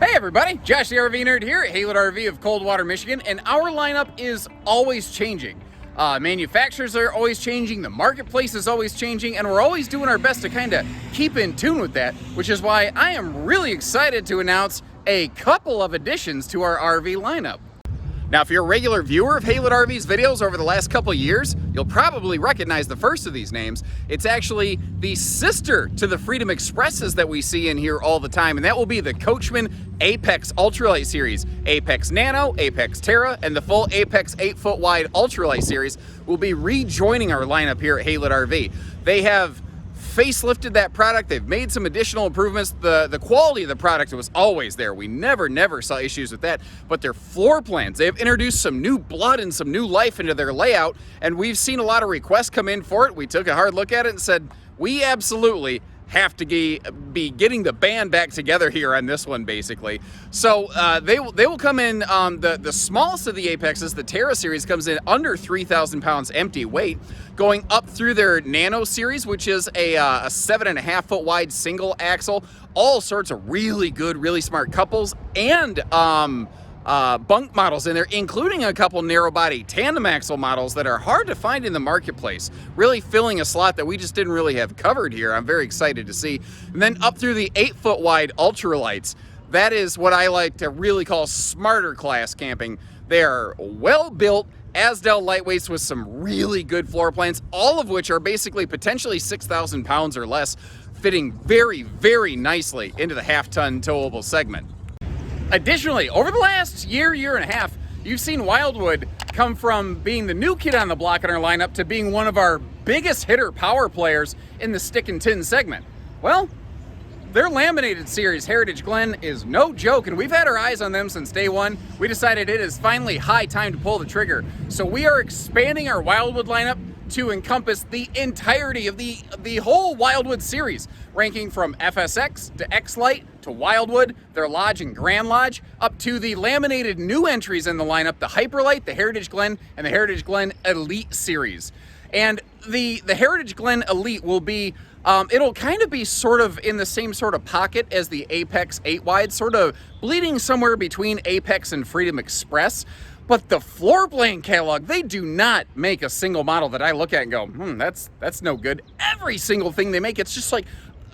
Hey everybody, Josh the RV Nerd here at Haylett RV of Coldwater, Michigan, and our lineup is always changing. Manufacturers are always changing, the marketplace is always changing, and we're always doing our best to kind of keep in tune with that, which is why I am really excited to announce a couple of additions to our RV lineup. Now, if you're a regular viewer of Haylett RV's videos over the last couple of years, you'll probably recognize the first of these names. It's actually the sister to the Freedom Expresses that we see in here all the time, and that will be the Coachmen Apex Ultralight series. Apex Nano, Apex Terra, and the full Apex 8-foot wide Ultralight series will be rejoining our lineup here at Haylett RV. They have facelifted that product. They've made some additional improvements. The quality of the product was always there. We never saw issues with that. But their floor plans, they've introduced some new blood and some new life into their layout, and we've seen a lot of requests come in for it. We took a hard look at it and said, we absolutely have to be getting the band back together here on this one, basically. So they will come in, the smallest of the Apexes, the Terra series, comes in under 3,000 pounds empty weight, going up through their Nano series, which is a 7.5-foot wide single axle, all sorts of really good, really smart couples, and bunk models in there, including a couple narrow body tandem axle models that are hard to find in the marketplace, really filling a slot that we just didn't really have covered here. I'm very excited to see. And then up through the 8-foot wide ultralites, that is what I like to really call smarter class camping. They are well built azdel lightweights with some really good floor plans, all of which are basically potentially 6,000 pounds or less, fitting very nicely into the half-ton towable segment. Additionally, over the last year and a half, you've seen Wildwood come from being the new kid on the block in our lineup to being one of our biggest hitter power players in the stick and tin segment. Well, their laminated series, Heritage Glen, is no joke, and we've had our eyes on them since day one. We decided it is finally high time to pull the trigger. So we are expanding our Wildwood lineup to encompass the entirety of the whole Wildwood series, ranking from FSX to Xlite to Wildwood, their Lodge and Grand Lodge, up to the laminated new entries in the lineup, the Hyperlite, the Heritage Glen, and the Heritage Glen Elite series. And the Heritage Glen Elite will be, it'll kind of be sort of in the same sort of pocket as the Apex 8-wide, sort of bleeding somewhere between Apex and Freedom Express. But the floor plan catalog, they do not make a single model that I look at and go, that's no good. Every single thing they make, it's just like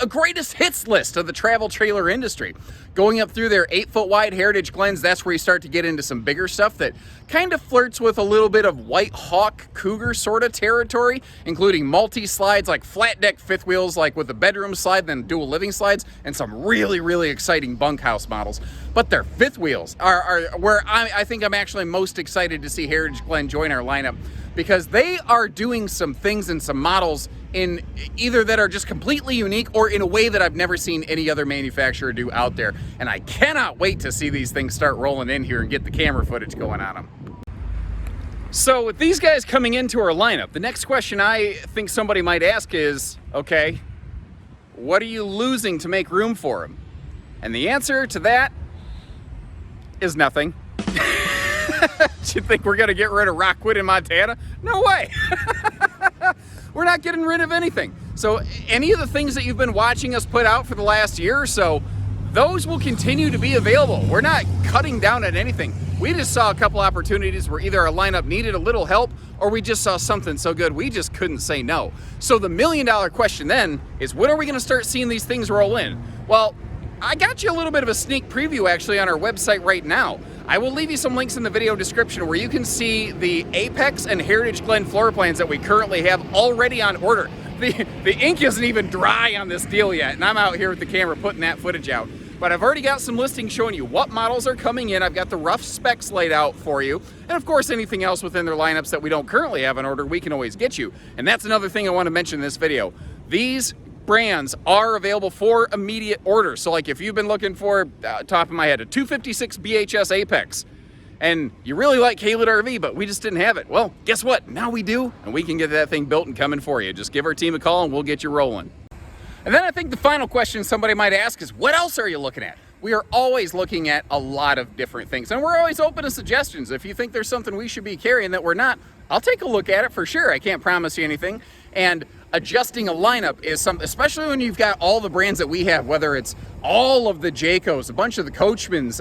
a greatest hits list of the travel trailer industry. Going up through their 8-foot wide Heritage Glens, that's where you start to get into some bigger stuff that kind of flirts with a little bit of White Hawk Cougar sort of territory, including multi-slides like flat deck fifth wheels like with the bedroom slide, then dual living slides, and some really exciting bunkhouse models. But their fifth wheels are where I think I'm actually most excited to see Heritage Glen join our lineup, because they are doing some things and some models in either that are just completely unique or in a way that I've never seen any other manufacturer do out there. And I cannot wait to see these things start rolling in here and get the camera footage going on them. So with these guys coming into our lineup, the next question I think somebody might ask is, okay, what are you losing to make room for them? And the answer to that is nothing. Do you think we're gonna get rid of Rockwood in Montana? No way. We're not getting rid of anything. So any of the things that you've been watching us put out for the last year or so, those will continue to be available. We're not cutting down at anything. We just saw a couple opportunities where either our lineup needed a little help or we just saw something so good we just couldn't say no. So the million-dollar question then is, when are we gonna start seeing these things roll in? Well, I got you a little bit of a sneak preview actually on our website right now. I will leave you some links in the video description where you can see the Apex and Heritage Glen floor plans that we currently have already on order. The ink isn't even dry on this deal yet, and I'm out here with the camera putting that footage out. But I've already got some listings showing you what models are coming in. I've got the rough specs laid out for you. And of course, anything else within their lineups that we don't currently have on order, we can always get you. And that's another thing I want to mention in this video. These brands are available for immediate order. So like if you've been looking for, top of my head, a 256 BHS Apex, and you really like Haylett RV, but we just didn't have it. Well, guess what? Now we do, and we can get that thing built and coming for you. Just give our team a call and we'll get you rolling. And then I think the final question somebody might ask is, what else are you looking at? We are always looking at a lot of different things, and we're always open to suggestions. If you think there's something we should be carrying that we're not, I'll take a look at it for sure. I can't promise you anything. And adjusting a lineup is something, especially when you've got all the brands that we have, whether it's all of the Jaycos, a bunch of the Coachmans,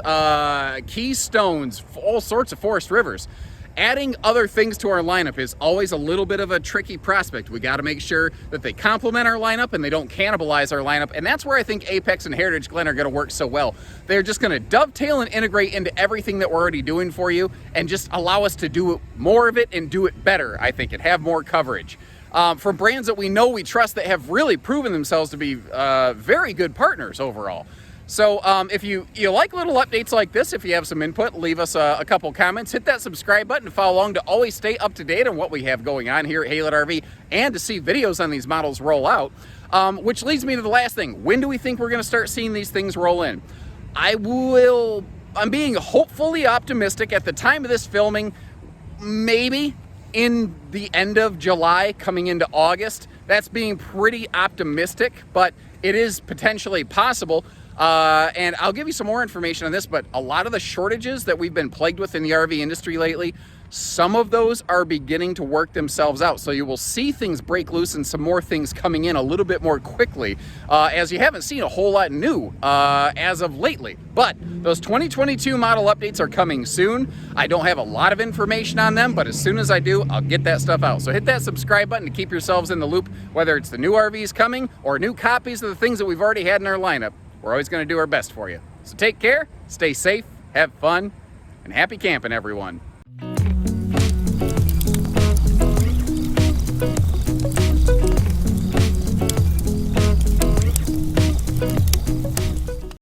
Keystones, all sorts of Forest Rivers. Adding other things to our lineup is always a little bit of a tricky prospect. We got to make sure that they complement our lineup and they don't cannibalize our lineup. And that's where I think Apex and Heritage Glen are going to work so well. They're just going to dovetail and integrate into everything that we're already doing for you and just allow us to do more of it and do it better, I think, and have more coverage. From brands that we know we trust that have really proven themselves to be very good partners overall. So if you like little updates like this, if you have some input, leave us a couple comments, hit that subscribe button and follow along to always stay up to date on what we have going on here at Haylett RV and to see videos on these models roll out. Which leads me to the last thing. When do we think we're going to start seeing these things roll in? I'm being hopefully optimistic at the time of this filming, maybe in the end of July coming into August. That's being pretty optimistic, but it is potentially possible. And I'll give you some more information on this, but a lot of the shortages that we've been plagued with in the RV industry lately, some of those are beginning to work themselves out. So you will see things break loose and some more things coming in a little bit more quickly, as you haven't seen a whole lot new as of lately. But those 2022 model updates are coming soon. I don't have a lot of information on them, but as soon as I do, I'll get that stuff out. So hit that subscribe button to keep yourselves in the loop, whether it's the new RVs coming or new copies of the things that we've already had in our lineup. We're always going to do our best for you. So take care, stay safe, have fun, and happy camping, everyone.